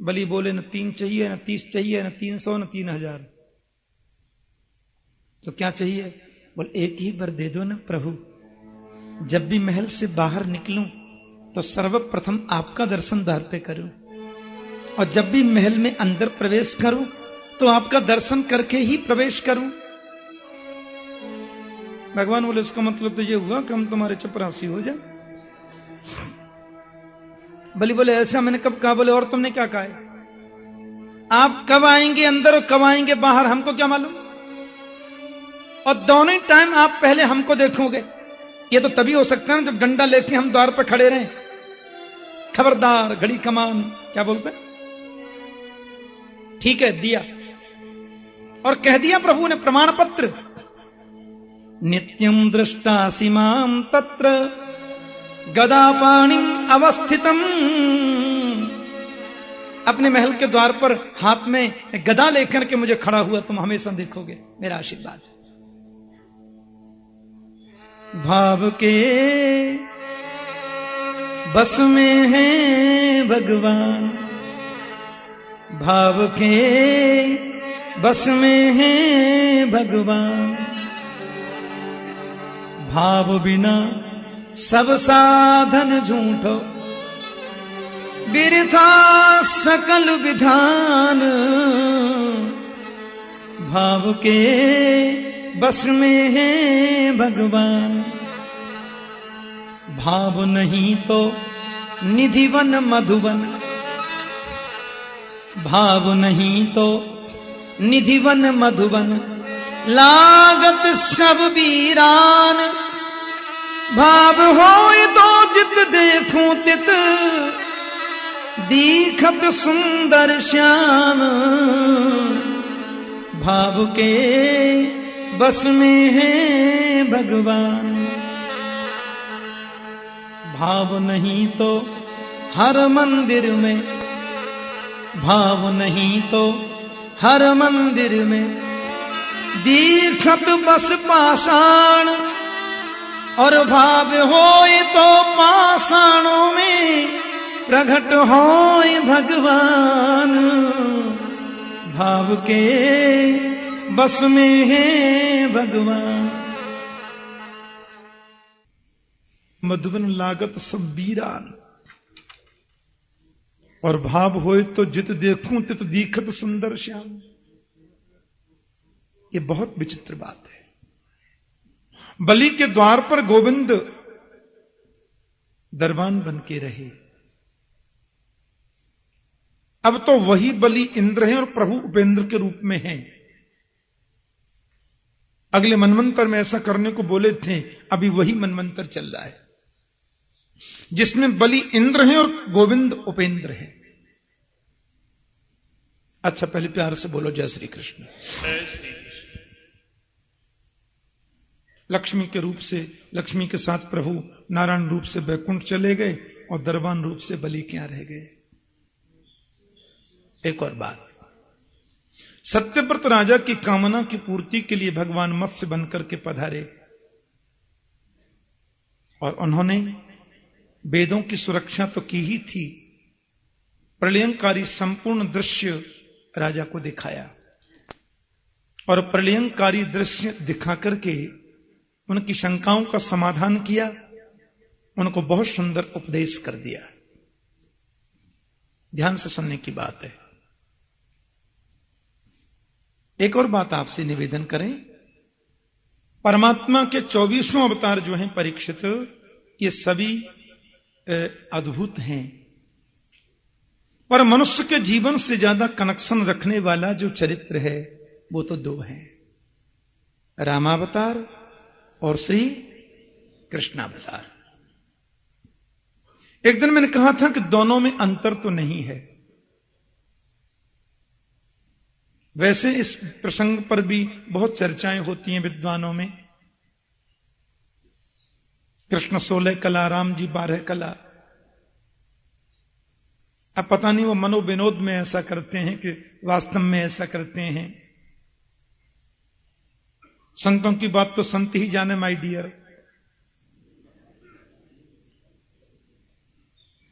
बलि बोले न 3 चाहिए, न 30 चाहिए, न 300, न 3000। तो क्या चाहिए? बोले एक ही वर दे दो ना प्रभु, जब भी महल से बाहर निकलूं तो सर्वप्रथम आपका दर्शन द्वार पे करूं, और जब भी महल में अंदर प्रवेश करूं तो आपका दर्शन करके ही प्रवेश करूं। भगवान बोले उसका मतलब तो ये हुआ कि हम तुम्हारे चपरासी हो जाए। बलि बोले ऐसा मैंने कब कहा? बोले और तुमने क्या कहा है? आप कब आएंगे अंदर और कब आएंगे बाहर हमको क्या मालूम, और दोनों ही टाइम आप पहले हमको देखोगे। ये तो तभी हो सकता है ना जब डंडा लेके हम द्वार पर खड़े रहें, खबरदार घड़ी कमान, क्या बोलते हैं? ठीक है, दिया और कह दिया प्रभु ने प्रमाण पत्र, नित्यम दृष्टा सीमाम तत्र गदापाणिम अवस्थितम। अपने महल के द्वार पर हाथ में गदा लेकर के मुझे खड़ा हुआ तुम हमेशा देखोगे, मेरा आशीर्वाद। भाव के बस में है भगवान, भाव के बस में है भगवान, भाव बिना सब साधन झूठो, बिरथा सकल विधान। भाव के बस में है भगवान, भाव नहीं तो निधिवन मधुवन, भाव नहीं तो निधिवन मधुवन, लागत सब वीरान। भाव होए तो जित देखूं तित, दीखत सुंदर श्याम। भाव के बस में है भगवान, भाव नहीं तो हर मंदिर में, भाव नहीं तो हर मंदिर में, दीखत बस पाषाण। और भाव होए तो पाषाणों में प्रकट होए भगवान। भाव के बस में है भगवान। मधुबन लागत सब वीरान, और भाव होए तो जित देखूं तित दीखत सुंदर श्याम। ये बहुत विचित्र बात है। बलि के द्वार पर गोविंद दरबान बन के रहे, अब तो वही बलि इंद्र हैं और प्रभु उपेंद्र के रूप में हैं। अगले मनवंतर में ऐसा करने को बोले थे, अभी वही मनवंतर चल रहा है जिसमें बलि इंद्र हैं और गोविंद उपेंद्र हैं। अच्छा, पहले प्यार से बोलो जय श्री कृष्ण। जय श्री कृष्ण। लक्ष्मी के रूप से, लक्ष्मी के साथ प्रभु नारायण रूप से बैकुंठ चले गए और दरबान रूप से बलि क्या रह गए। एक और बात, सत्यव्रत राजा की कामना की पूर्ति के लिए भगवान मत्स्य बनकर के पधारे और उन्होंने वेदों की सुरक्षा तो की ही थी, प्रलयंकारी संपूर्ण दृश्य राजा को दिखाया और प्रलयंकारी दृश्य दिखा करके उनकी शंकाओं का समाधान किया, उनको बहुत सुंदर उपदेश कर दिया। ध्यान से सुनने की बात है। एक और बात आपसे निवेदन करें, परमात्मा के 24वें अवतार जो हैं परीक्षित, ये सभी अद्भुत हैं, पर मनुष्य के जीवन से ज्यादा कनेक्शन रखने वाला जो चरित्र है वो तो दो हैं, रामावतार और श्री कृष्णावतार। एक दिन मैंने कहा था कि दोनों में अंतर तो नहीं है। वैसे इस प्रसंग पर भी बहुत चर्चाएं होती हैं विद्वानों में। कृष्ण 16 कला, राम जी 12 कला। अब पता नहीं वो मनोविनोद में ऐसा करते हैं कि वास्तव में ऐसा करते हैं। संतों की बात तो संत ही जाने माय डियर,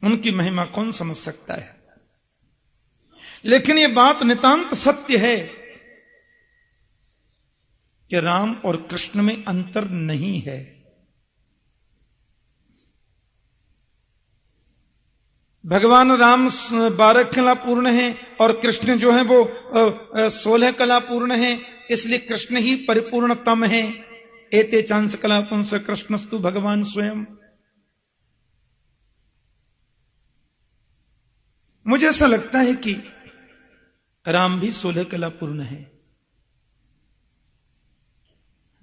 उनकी महिमा कौन समझ सकता है। लेकिन यह बात नितांत सत्य है कि राम और कृष्ण में अंतर नहीं है। भगवान राम 12 कला पूर्ण है और कृष्ण जो है वो 16 कला पूर्ण है, इसलिए कृष्ण ही परिपूर्णतम है। एते चांस कला पुंस कृष्णस्तु भगवान स्वयं। मुझे ऐसा लगता है कि राम भी 16 कला पूर्ण है।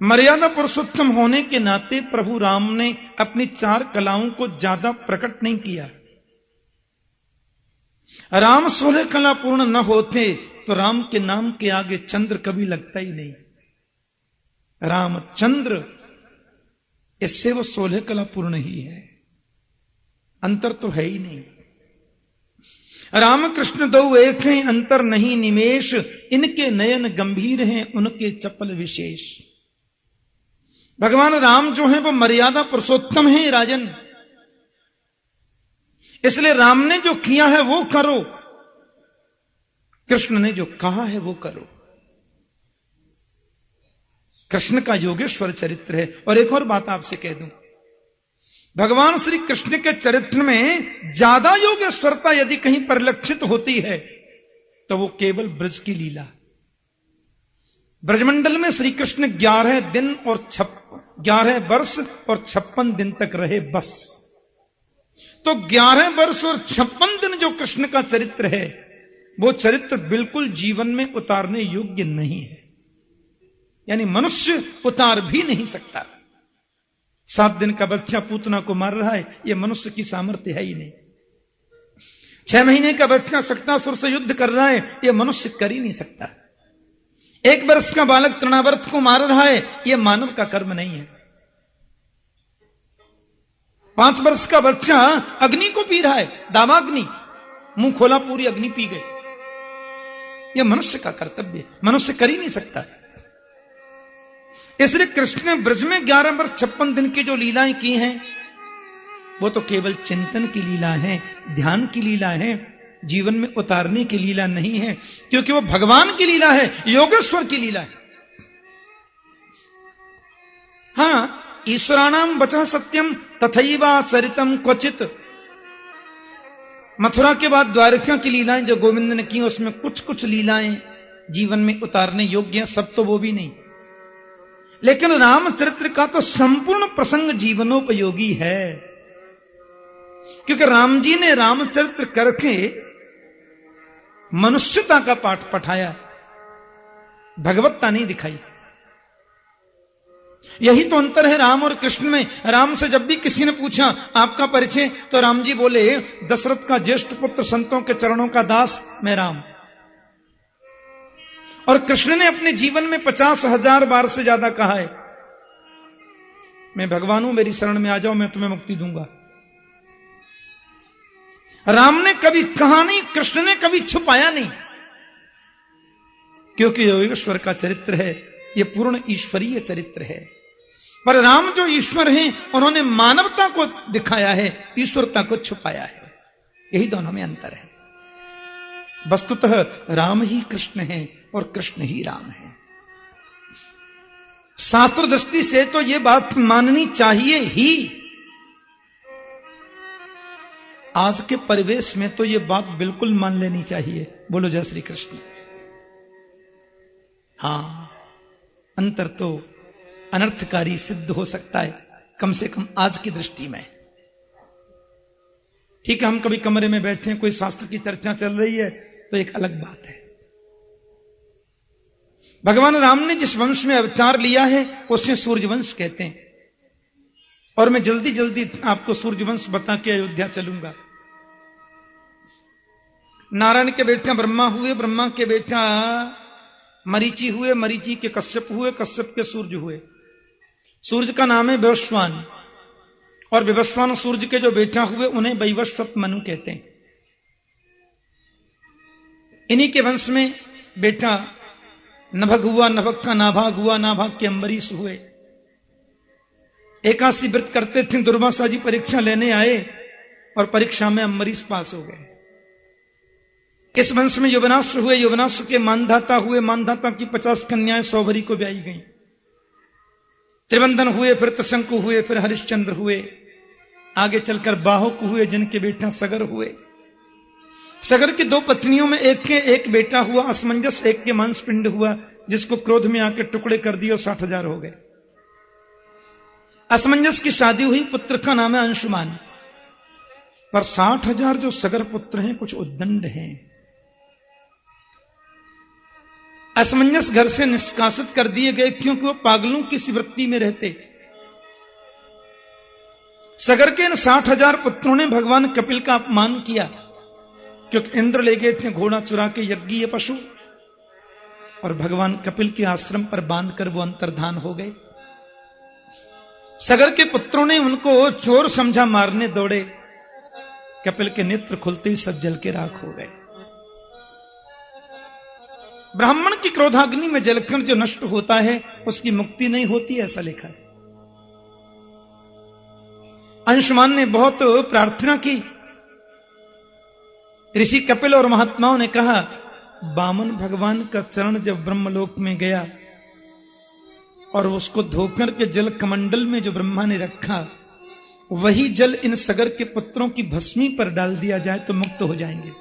मर्यादा पुरुषोत्तम होने के नाते प्रभु राम ने अपनी 4 कलाओं को ज्यादा प्रकट नहीं किया। राम 16 कला पूर्ण न होते तो राम के नाम के आगे चंद्र कभी लगता ही नहीं। रामचंद्र, इससे वो 16 कला पूर्ण ही है, अंतर तो है ही नहीं। राम कृष्ण दो एक हैं, अंतर नहीं निमेष, इनके नयन गंभीर हैं, उनके चपल विशेष। भगवान राम जो है वो मर्यादा पुरुषोत्तम है राजन, इसलिए राम ने जो किया है वो करो, कृष्ण ने जो कहा है वो करो। कृष्ण का योगेश्वर चरित्र है। और एक और बात आपसे कह दूं, भगवान श्री कृष्ण के चरित्र में ज्यादा योगेश्वरता यदि कहीं परिलक्षित होती है तो वो केवल ब्रज की लीला। ब्रजमंडल में श्री कृष्ण 11 दिन और 11 वर्ष और 56 दिन तक रहे बस। तो 11 वर्ष और 56 दिन जो कृष्ण का चरित्र है, वो चरित्र बिल्कुल जीवन में उतारने योग्य नहीं है, यानी मनुष्य उतार भी नहीं सकता। 7 दिन का बच्चा पूतना को मार रहा है, यह मनुष्य की सामर्थ्य है ही नहीं। 6 महीने का बच्चा शक्तासुर से युद्ध कर रहा है, यह मनुष्य कर ही नहीं सकता। 1 वर्ष का बालक तृणावर्त को मार रहा है, यह मानव का कर्म नहीं है। 5 वर्ष का बच्चा अग्नि को पी रहा है, दावाग्नि, मुंह खोला पूरी अग्नि पी गई, यह मनुष्य का कर्तव्य है, मनुष्य कर ही नहीं सकता। इसलिए कृष्ण ने ब्रज में 11 वर्ष 56 दिन की जो लीलाएं की हैं, वो तो केवल चिंतन की लीला है, ध्यान की लीला है, जीवन में उतारने की लीला नहीं है, क्योंकि वो भगवान की लीला है, योगेश्वर की लीला है। हां, ईश्वराणाम वचः सत्यम तथैवा चरितम क्वचित। मथुरा के बाद द्वारका की लीलाएं जो गोविंद ने की, उसमें कुछ कुछ लीलाएं जीवन में उतारने योग्य हैं, सब तो वो भी नहीं। लेकिन रामचरित्र का तो संपूर्ण प्रसंग जीवनोपयोगी है, क्योंकि राम जी ने रामचरित्र करके मनुष्यता का पाठ पढ़ाया, भगवत्ता नहीं दिखाई। यही तो अंतर है राम और कृष्ण में। राम से जब भी किसी ने पूछा आपका परिचय, तो राम जी बोले, दशरथ का ज्येष्ठ पुत्र, संतों के चरणों का दास, मैं राम। और कृष्ण ने अपने जीवन में 50,000 बार से ज्यादा कहा है, मैं भगवान हूं, मेरी शरण में आ जाओ, मैं तुम्हें मुक्ति दूंगा। राम ने कभी कहा नहीं, कृष्ण ने कभी छुपाया नहीं, क्योंकि योगेश्वर का चरित्र है, यह पूर्ण ईश्वरीय चरित्र है। पर राम जो ईश्वर हैं, उन्होंने मानवता को दिखाया है, ईश्वरता को छुपाया है। यही दोनों में अंतर है। वस्तुतः राम ही कृष्ण है और कृष्ण ही राम है। शास्त्र दृष्टि से तो यह बात माननी चाहिए ही। आज के परिवेश में तो यह बात बिल्कुल मान लेनी चाहिए। बोलो जय श्री कृष्ण। हां, अंतर तो अनर्थकारी सिद्ध हो सकता है, कम से कम आज की दृष्टि में। ठीक है, हम कभी कमरे में बैठे हैं, कोई शास्त्र की चर्चा चल रही है, तो एक अलग बात है। भगवान राम ने जिस वंश में अवतार लिया है, उसे सूर्यवंश कहते हैं। और मैं जल्दी जल्दी आपको सूर्यवंश बता के अयोध्या चलूंगा। नारायण के बेटा ब्रह्मा हुए, ब्रह्मा के बेटा मरीचि हुए, मरीचि के कश्यप हुए, कश्यप के सूर्य हुए। सूर्य का नाम है विवस्वान, और विवस्वान सूर्य के जो बेटा हुए उन्हें वैवस्वत मनु कहते हैं। इन्हीं के वंश में बेटा नभग हुआ, नभग का नाभाग हुआ, नाभाग के अम्बरीश हुए। एकादशी व्रत करते थे, दुर्वासा जी परीक्षा लेने आए और परीक्षा में अम्बरीश पास हो गए। इस वंश में यौवनाश्व हुए, यौवनाश्व के मानधाता हुए, मानधाता की 50 कन्याएं सौभरी को ब्याई गईं। त्रिवंदन हुए, फिर त्रिशंकु हुए, फिर हरिश्चंद्र हुए, आगे चलकर बाहुक हुए, जिनके बेटा सगर हुए। सगर की 2 पत्नियों में एक के एक बेटा हुआ असमंजस, एक के मांसपिंड हुआ, जिसको क्रोध में आकर टुकड़े कर दिए और 60,000 हो गए। असमंजस की शादी हुई, पुत्र का नाम है अंशुमान। पर 60,000 जो सगर पुत्र हैं कुछ उद्दंड हैं। असमंजस घर से निष्कासित कर दिए गए, क्योंकि वो पागलों की सी वृत्ति में रहते। सगर के इन 60,000 पुत्रों ने भगवान कपिल का अपमान किया, क्योंकि इंद्र ले गए थे घोड़ा चुरा के यज्ञीय पशु, और भगवान कपिल के आश्रम पर बांधकर वो अंतर्धान हो गए। सगर के पुत्रों ने उनको चोर समझा, मारने दौड़े। कपिल के नेत्र खुलते ही सब जल के राख हो गए। ब्राह्मण की क्रोधाग्नि में जलकर जो नष्ट होता है उसकी मुक्ति नहीं होती, ऐसा लिखा है। अंशुमान ने बहुत प्रार्थना की। ऋषि कपिल और महात्माओं ने कहा, वामन भगवान का चरण जब ब्रह्मलोक में गया और उसको धोकर के जल कमंडल में जो ब्रह्मा ने रखा, वही जल इन सगर के पुत्रों की भस्मी पर डाल दिया जाए तो मुक्त हो जाएंगे।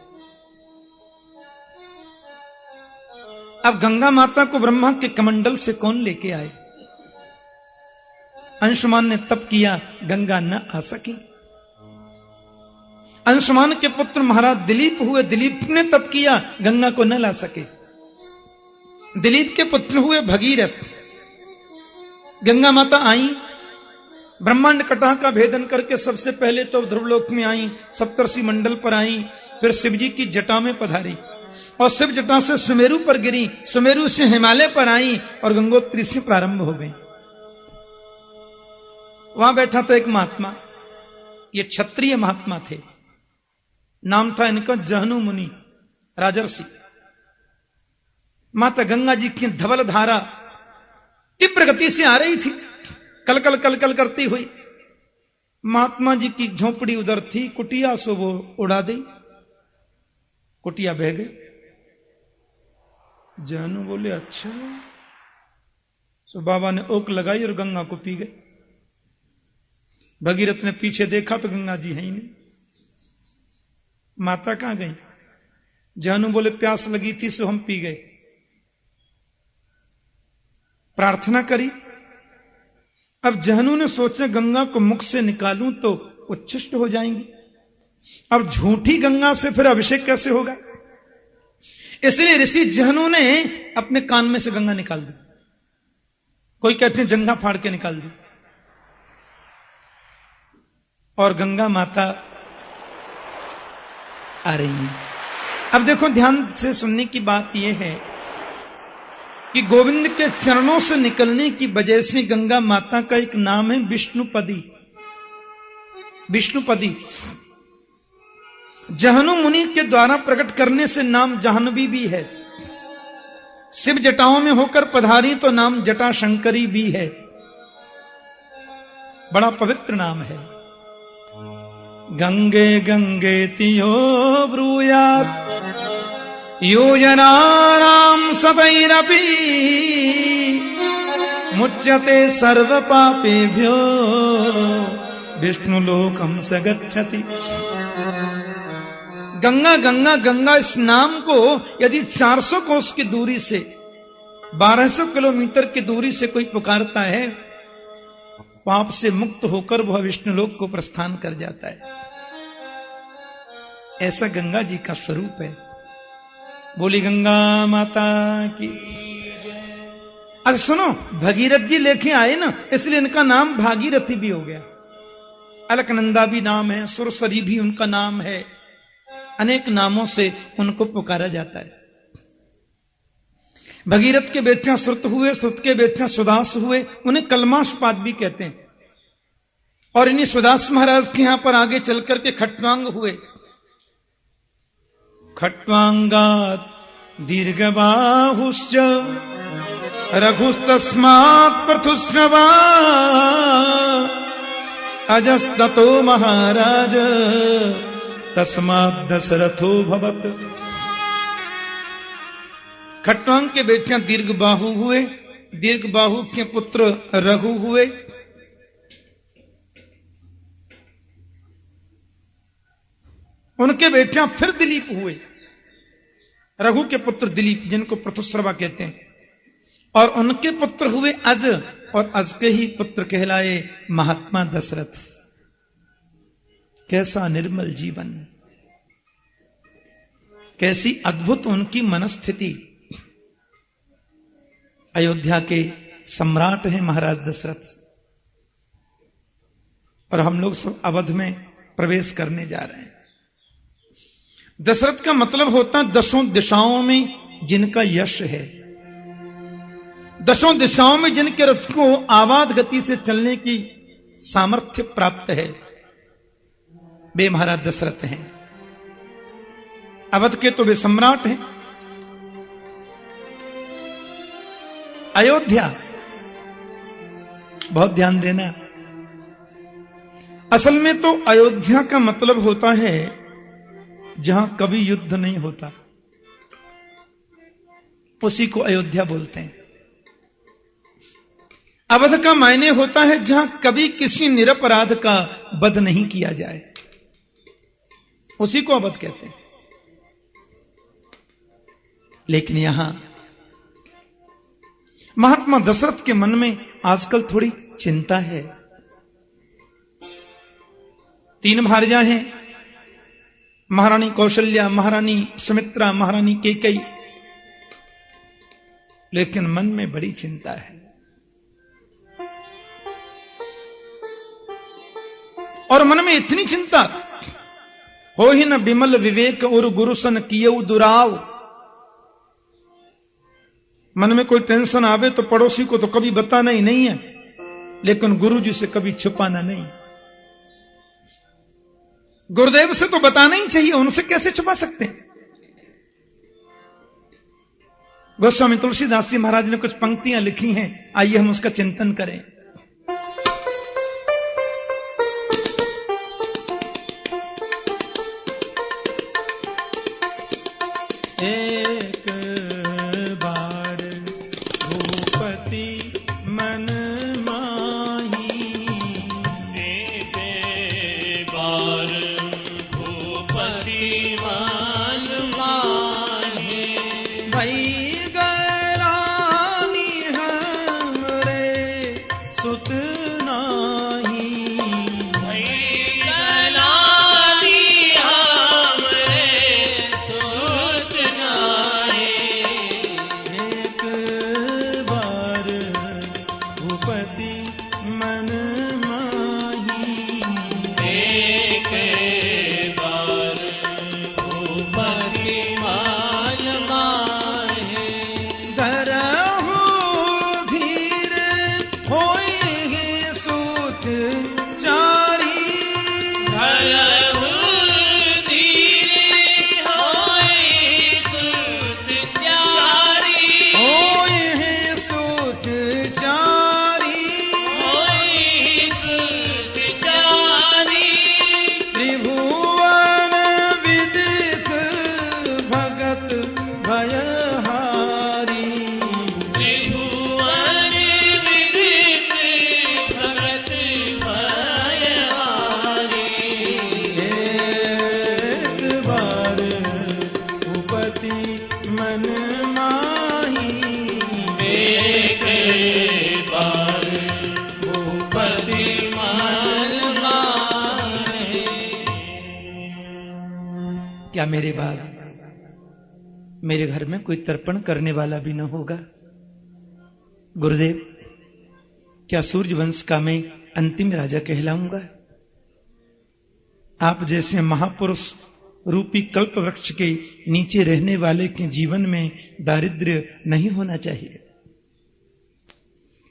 अब गंगा माता को ब्रह्मा के कमंडल से कौन लेके आए? अंशुमान ने तप किया, गंगा न आ सकी। अंशुमान के पुत्र महाराज दिलीप हुए, दिलीप ने तप किया, गंगा को न ला सके। दिलीप के पुत्र हुए भगीरथ। गंगा माता आई, ब्रह्मांड कटा का भेदन करके सबसे पहले तो ध्रुवलोक में आई, सप्तर्षि मंडल पर आई, फिर शिवजी की जटा में पधारी और शिव जटा से सुमेरु पर गिरी, सुमेरु से हिमालय पर आई और गंगोत्री से प्रारंभ हो गई। वहां बैठा तो एक महात्मा, ये क्षत्रिय महात्मा थे, नाम था इनका जहनु मुनि, राजर्षि। माता गंगा जी की धवल धारा तीव्र गति से आ रही थी, कलकल कलकल करती हुई। महात्मा जी की झोपड़ी उधर थी, कुटिया सो वो उड़ा दी, कुटिया बह गई। जानू बोले, अच्छा। सो बाबा ने ओक लगाई और गंगा को पी गए। भगीरथ ने पीछे देखा तो गंगा जी है ही नहीं। माता कहां गई? जानू बोले, प्यास लगी थी सो हम पी गए। प्रार्थना करी। अब जहनु ने सोचा गंगा को मुख से निकालूं तो उच्छिष्ट हो जाएंगी, अब झूठी गंगा से फिर अभिषेक कैसे होगा? इसलिए ऋषि जहनु ने अपने कान में से गंगा निकाल दी। कोई कहते हैं जंघा फाड़ के निकाल दी, और गंगा माता आ रही है। अब देखो, ध्यान से सुनने की बात यह है कि गोविंद के चरणों से निकलने की वजह से गंगा माता का एक नाम है विष्णुपदी। विष्णुपदी जहनु मुनि के द्वारा प्रकट करने से नाम जाह्नवी भी है। शिव जटाओं में होकर पधारी तो नाम जटा शंकरी भी है। बड़ा पवित्र नाम है। गंगे गंगे तियो ब्रूयात् योजनानां सतैरपि मुच्यते सर्व पापेभ्यो विष्णुलोकं स गच्छति। गंगा गंगा गंगा, इस नाम को यदि 400 कोस की दूरी से, 1200 किलोमीटर की दूरी से कोई पुकारता है, पाप से मुक्त होकर वह विष्णुलोक को प्रस्थान कर जाता है। ऐसा गंगा जी का स्वरूप है। बोली गंगा माता की। अरे सुनो, भगीरथ जी लेके आए ना, इसलिए इनका नाम भागीरथी भी हो गया। अलकनंदा भी नाम है, सुरसरी भी उनका नाम है। अनेक नामों से उनको पुकारा जाता है। भगीरथ के बेटे श्रुत हुए, श्रुत के बेटे सुदास हुए, उन्हें कलमाशपाद भी कहते हैं। और इन्हीं सुदास महाराज के यहां पर आगे चलकर के खट्वांग हुए। खट्वांगात दीर्घबाहुश्च रघुस्तस्मात् पृथुश्रवा अजस्ततो महाराज तस्मात् दशरथो भवत्। खट्वांग के बेटियां दीर्घबाहु हुए, दीर्घबाहु के पुत्र रघु हुए, उनके बेटियां फिर दिलीप हुए। रघु के पुत्र दिलीप, जिनको पृथुश्रवा कहते हैं, और उनके पुत्र हुए अज, और अज के ही पुत्र कहलाए महात्मा दशरथ। कैसा निर्मल जीवन, कैसी अद्भुत उनकी मनस्थिति। अयोध्या के सम्राट हैं महाराज दशरथ, और हम लोग सब अवध में प्रवेश करने जा रहे हैं। दशरथ का मतलब होता है दसों दिशाओं में जिनका यश है, दसों दिशाओं में जिनके रथ को आवाज गति से चलने की सामर्थ्य प्राप्त है, वे महाराज दशरथ हैं। अवध के तो वे सम्राट हैं। अयोध्या, बहुत ध्यान देना, असल में तो अयोध्या का मतलब होता है जहां कभी युद्ध नहीं होता, उसी को अयोध्या बोलते हैं। अवध का मायने होता है जहां कभी किसी निरपराध का वध नहीं किया जाए, उसी को अवध कहते हैं। लेकिन यहां महात्मा दशरथ के मन में आजकल थोड़ी चिंता है। 3 भार्या हैं, महारानी कौशल्या, महारानी सुमित्रा, महारानी कैकेयी, लेकिन मन में बड़ी चिंता है। और मन में इतनी चिंता, हो ही न विमल विवेक और गुरुसन कियऊ दुराव। मन में कोई टेंशन आवे तो पड़ोसी को तो कभी बताना ही नहीं है, लेकिन गुरु जी से कभी छुपाना नहीं। गुरुदेव से तो बताना ही चाहिए, उनसे कैसे छुपा सकते हैं। गोस्वामी तुलसीदास जी महाराज ने कुछ पंक्तियां लिखी हैं, आइए हम उसका चिंतन करें। क्या मेरे बाद मेरे घर में कोई तर्पण करने वाला भी न होगा? गुरुदेव, क्या सूर्य वंश का मैं अंतिम राजा कहलाऊंगा? आप जैसे महापुरुष रूपी कल्प वृक्ष के नीचे रहने वाले के जीवन में दारिद्र्य नहीं होना चाहिए।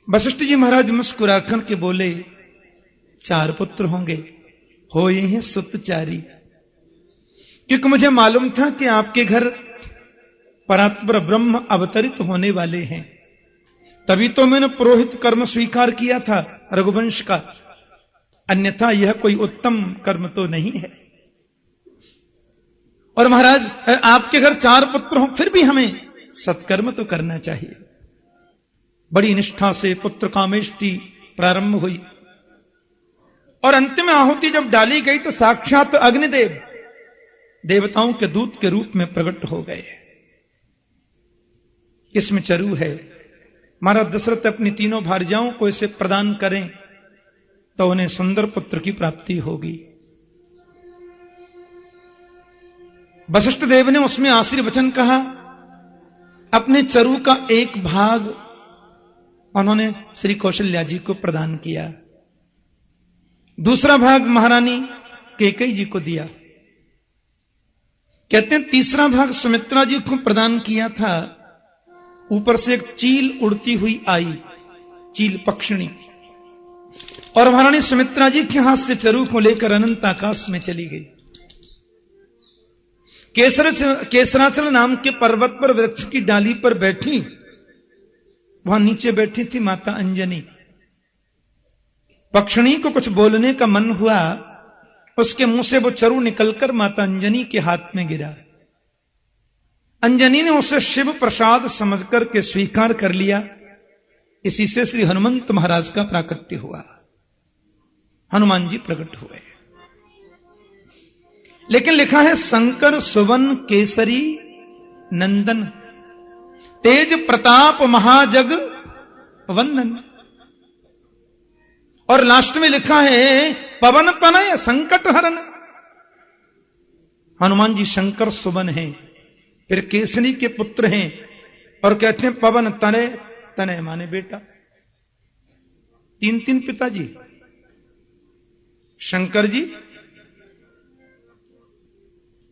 वशिष्ठ जी महाराज मुस्कुराकर के बोले, 4 पुत्र होंगे, हो ये हैं सुतचारी। क्योंकि मुझे मालूम था कि आपके घर परात्पर ब्रह्म अवतरित होने वाले हैं, तभी तो मैंने पुरोहित कर्म स्वीकार किया था रघुवंश का, अन्यथा यह कोई उत्तम कर्म तो नहीं है। और महाराज, आपके घर 4 पुत्र हों फिर भी हमें सत्कर्म तो करना चाहिए। बड़ी निष्ठा से पुत्र कामेष्टि प्रारंभ हुई और अंतिम आहुति जब डाली गई तो साक्षात अग्निदेव देवताओं के दूत के रूप में प्रकट हो गए। इसमें चरू है। महाराज दशरथ अपनी तीनों भार्याओं को इसे प्रदान करें तो उन्हें सुंदर पुत्र की प्राप्ति होगी। वशिष्ठ देव ने उसमें आशीर्वचन कहा। अपने चरु का एक भाग उन्होंने श्री कौशल्या जी को प्रदान किया, दूसरा भाग महारानी कैकेयी जी को दिया। कहते हैं तीसरा भाग सुमित्रा जी को प्रदान किया था। ऊपर से एक चील उड़ती हुई आई, चील पक्षिणी, और महारानी सुमित्रा जी के हाथ से चरु को लेकर अनंत आकाश में चली गई। केसराचल नाम के पर्वत पर वृक्ष की डाली पर बैठी, वहां नीचे बैठी थी माता अंजनी। पक्षिणी को कुछ बोलने का मन हुआ, उसके मुंह से वो चरु निकलकर माता अंजनी के हाथ में गिरा। अंजनी ने उसे शिव प्रसाद समझकर के स्वीकार कर लिया। इसी से श्री हनुमंत महाराज का प्राकट्य हुआ, हनुमान जी प्रकट हुए। लेकिन लिखा है शंकर सुवन केसरी नंदन तेज प्रताप महाजग वंदन, और लास्ट में लिखा है पवन तनय संकट हरन। हनुमान जी शंकर सुवन हैं, फिर केसरी के पुत्र हैं, और कहते हैं पवन तनय, तनय माने बेटा। तीन तीन पिताजी, शंकर जी,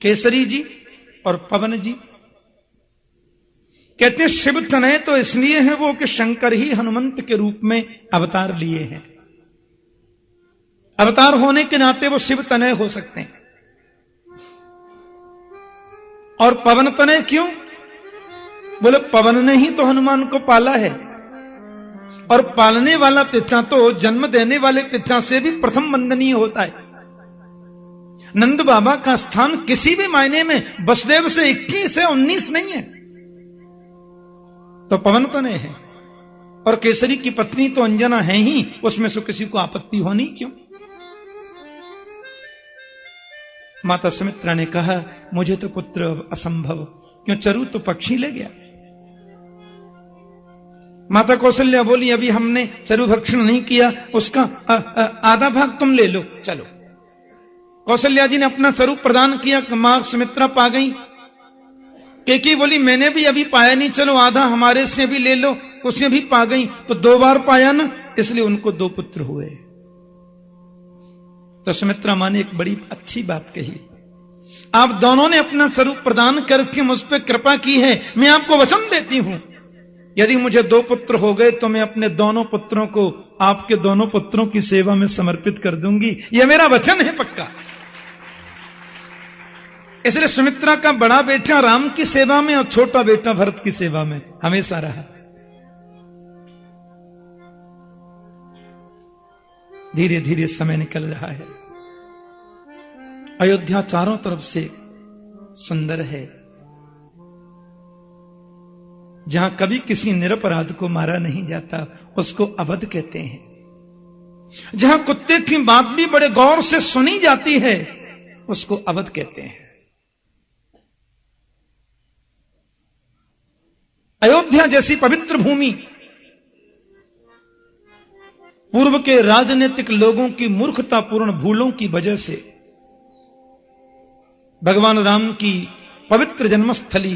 केसरी जी और पवन जी। कहते हैं शिव तनय तो इसलिए है वो कि शंकर ही हनुमंत के रूप में अवतार लिए हैं। अवतार होने के नाते वो शिव तनय हो सकते हैं। और पवन तनय क्यों? बोले पवन ने ही तो हनुमान को पाला है, और पालने वाला पिता तो जन्म देने वाले पिता से भी प्रथम वंदनीय होता है। नंद बाबा का स्थान किसी भी मायने में वसुदेव से 21 है, 19 नहीं है। तो पवन तनय है, और केसरी की पत्नी तो अंजना है ही, उसमें से किसी को आपत्ति होनी क्यों? माता सुमित्रा ने कहा मुझे तो पुत्र असंभव, क्यों चरु तो पक्षी ले गया। माता कौशल्या बोली अभी हमने चरु भक्षण नहीं किया, उसका आधा भाग तुम ले लो, चलो। कौशल्या जी ने अपना स्वरूप प्रदान किया, मां सुमित्रा पा गई। कैकेयी बोली मैंने भी अभी पाया नहीं, चलो आधा हमारे से भी ले लो, उसने भी पा गई। तो 2 बार पाया ना, इसलिए उनको 2 पुत्र हुए। तो सुमित्रा मां ने एक बड़ी अच्छी बात कही, आप दोनों ने अपना स्वरूप प्रदान करके मुझ पर कृपा की है, मैं आपको वचन देती हूं यदि मुझे 2 पुत्र हो गए तो मैं अपने दोनों पुत्रों को आपके दोनों पुत्रों की सेवा में समर्पित कर दूंगी, यह मेरा वचन है पक्का। इसलिए सुमित्रा का बड़ा बेटा राम की सेवा में और छोटा बेटा भरत की सेवा में हमेशा रहा। धीरे धीरे समय निकल रहा है। अयोध्या चारों तरफ से सुंदर है। जहां कभी किसी निरपराध को मारा नहीं जाता उसको अवध कहते हैं। जहां कुत्ते की बात भी बड़े गौर से सुनी जाती है उसको अवध कहते हैं। अयोध्या जैसी पवित्र भूमि पूर्व के राजनीतिक लोगों की मूर्खतापूर्ण भूलों की वजह से भगवान राम की पवित्र जन्मस्थली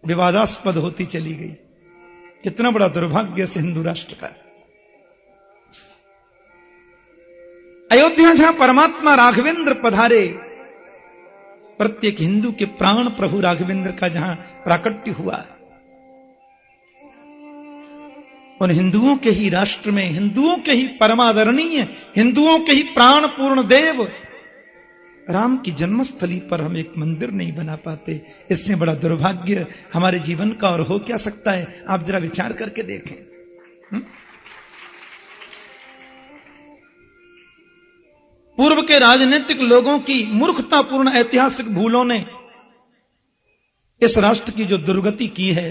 विवादास्पद होती चली गई। कितना बड़ा दुर्भाग्य से हिंदू राष्ट्र का। अयोध्या जहां परमात्मा राघवेंद्र पधारे, प्रत्येक हिंदू के प्राण प्रभु राघवेंद्र का जहां प्राकट्य हुआ, उन हिंदुओं के ही राष्ट्र में, हिंदुओं के ही परमादरणीय, हिंदुओं के ही प्राण पूर्ण देव राम की जन्मस्थली पर हम एक मंदिर नहीं बना पाते। इससे बड़ा दुर्भाग्य हमारे जीवन का और हो क्या सकता है? आप जरा विचार करके देखें। पूर्व के राजनीतिक लोगों की मूर्खतापूर्ण ऐतिहासिक भूलों ने इस राष्ट्र की जो दुर्गति की है,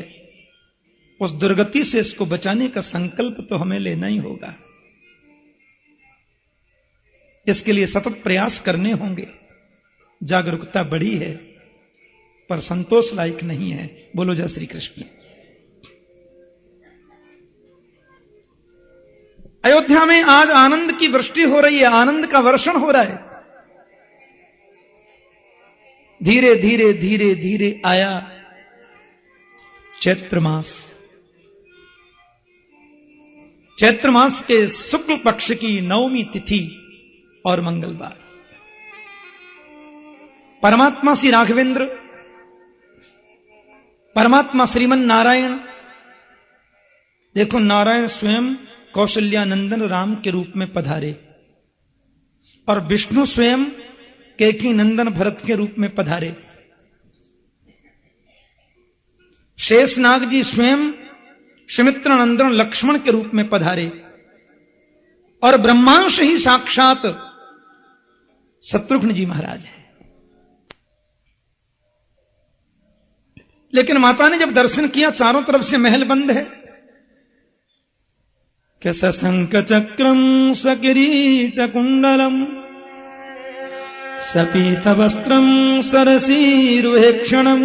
उस दुर्गति से इसको बचाने का संकल्प तो हमें लेना ही होगा। इसके लिए सतत प्रयास करने होंगे। जागरूकता बढ़ी है पर संतोष लायक नहीं है। बोलो जय श्री कृष्ण। अयोध्या में आज आनंद की वृष्टि हो रही है, आनंद का वर्षण हो रहा है। धीरे धीरे धीरे धीरे आया चैत्र मास। चैत्र मास के शुक्ल पक्ष की नवमी तिथि और मंगलवार, परमात्मा श्री राघवेंद्र, परमात्मा श्रीमन नारायण, देखो नारायण स्वयं कौशल्यानंदन राम के रूप में पधारे और विष्णु स्वयं कैकेयी नंदन भरत के रूप में पधारे। शेषनाग जी स्वयं सुमित्र नंदन लक्ष्मण के रूप में पधारे और ब्रह्मांश ही साक्षात शत्रुघ्न जी महाराज हैं। लेकिन माता ने जब दर्शन किया, चारों तरफ से महल बंद है। सशंक चक्रम सकिरीट कुंडलम सपीत वस्त्रम सरसीरुहेक्षणम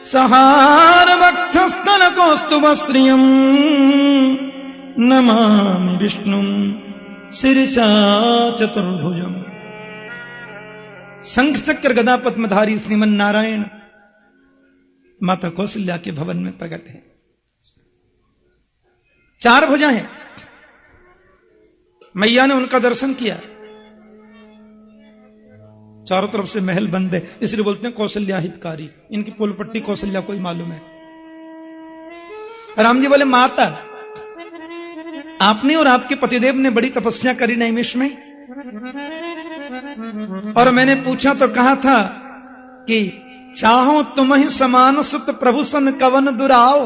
सहार वक्षस्थल कौस्तुभ श्रियम नमामि विष्णुम शिरसा चतुर्भुजम। शंख चक्र गदा पद्मधारी श्रीमन नारायण माता कौशल्या के भवन में प्रकट है। चार भुजा हैं। मैया ने उनका दर्शन किया। चारों तरफ से महल बंद है, इसलिए बोलते हैं कौशल्या हितकारी। इनकी पुलपट्टी कौशल्या को ही मालूम है। राम जी बोले, माता आपने और आपके पतिदेव ने बड़ी तपस्या करी नैमिष में, और मैंने पूछा तो कहा था कि चाहो तुम ही समान सुत प्रभु सन कवन दुराओ।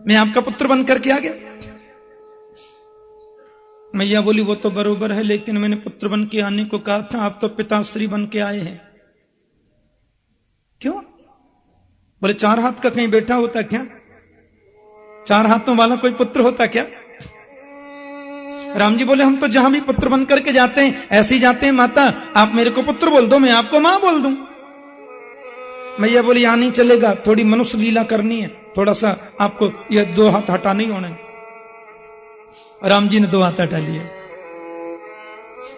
मैं आपका पुत्र बनकर के आ गया। मैया बोली, वो तो बरोबर है, लेकिन मैंने पुत्र बन के आने को कहा था, आप तो पिताश्री बन के आए हैं। क्यों? बोले, चार हाथ का कहीं बेटा होता क्या? चार हाथों वाला कोई पुत्र होता क्या? राम जी बोले, हम तो जहां भी पुत्र बन करके जाते हैं ऐसे ही जाते हैं माता। आप मेरे को पुत्र बोल दो, मैं आपको मां बोल दूं। मैया बोली, यहां नहीं चलेगा, थोड़ी मनुष्य लीला करनी है, थोड़ा सा आपको ये दो हाथ हटा नहीं होना है। राम जी ने दो हाथ हटा लिए।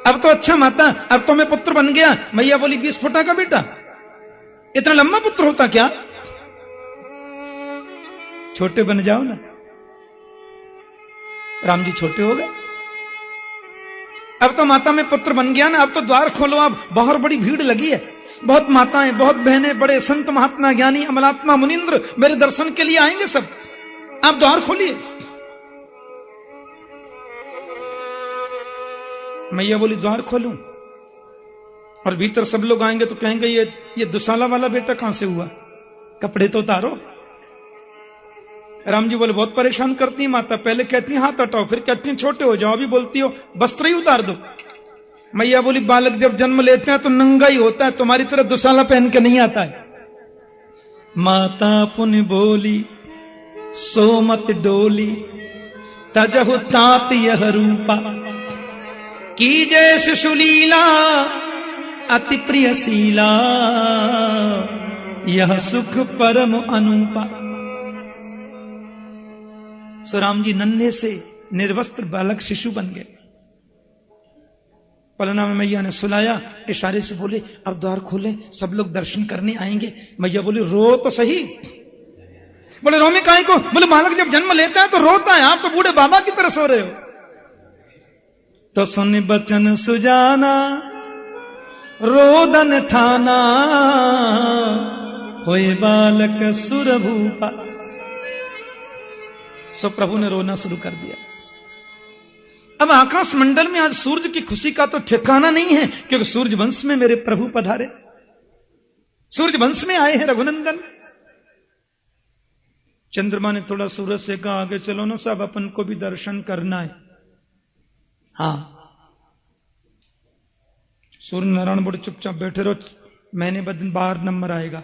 अब तो अच्छा माता, अब तो मैं पुत्र बन गया। मैया बोली, 20 फुटा का बेटा, इतना लंबा पुत्र होता क्या? छोटे बन जाओ ना। राम जी छोटे हो गए। अब तो माता में पुत्र बन गया ना, अब तो द्वार खोलो। अब बहुत बड़ी भीड़ लगी है, बहुत माताएं, बहुत बहनें, बड़े संत महात्मा ज्ञानी अमलात्मा मुनिंद्र मेरे दर्शन के लिए आएंगे सब। आप द्वार खोलिए। मैया बोली, द्वार खोलूं और भीतर सब लोग आएंगे तो कहेंगे ये दुशाला वाला बेटा कहां से हुआ, कपड़े तो उतारो। राम जी बोले, बहुत परेशान करती है माता, पहले कहती है हाथ हटाओ, फिर कहती है छोटे हो जाओ, अभी बोलती हो वस्त्र ही उतार दो। मैया बोली, बालक जब जन्म लेते हैं तो नंगा ही होता है, तुम्हारी तरह दुशाला पहन के नहीं आता है। माता पुन बोली, सोमत डोली तजहु तात यह रूपा, की जय शिशुलीला अति प्रिय शीला, यह सुख परम अनूपा। सो राम जी नन्हे से निर्वस्त्र बालक शिशु बन गए। पलना में मैया ने सुलाया, इशारे से बोले, अब द्वार खोले, सब लोग दर्शन करने आएंगे। मैया बोले, रो तो सही। बोले, रो में काहे को? बोले, बालक जब जन्म लेता है तो रोता है, आप तो बूढ़े बाबा की तरह सो रहे हो। तो सुन बचन सुजाना रोदन ठाना, होए बालक सुरभूपा। सो प्रभु ने रोना शुरू कर दिया। अब आकाश मंडल में आज सूर्य की खुशी का तो ठिकाना नहीं है, क्योंकि सूर्य वंश में मेरे प्रभु पधारे, सूर्य वंश में आए हैं रघुनंदन। चंद्रमा ने थोड़ा सूरज से कहा, आगे चलो ना सब, अपन को भी दर्शन करना है। हाँ, सूर्य नारायण बड़े चुपचाप बैठे रहो, महीने बाद बार नंबर आएगा,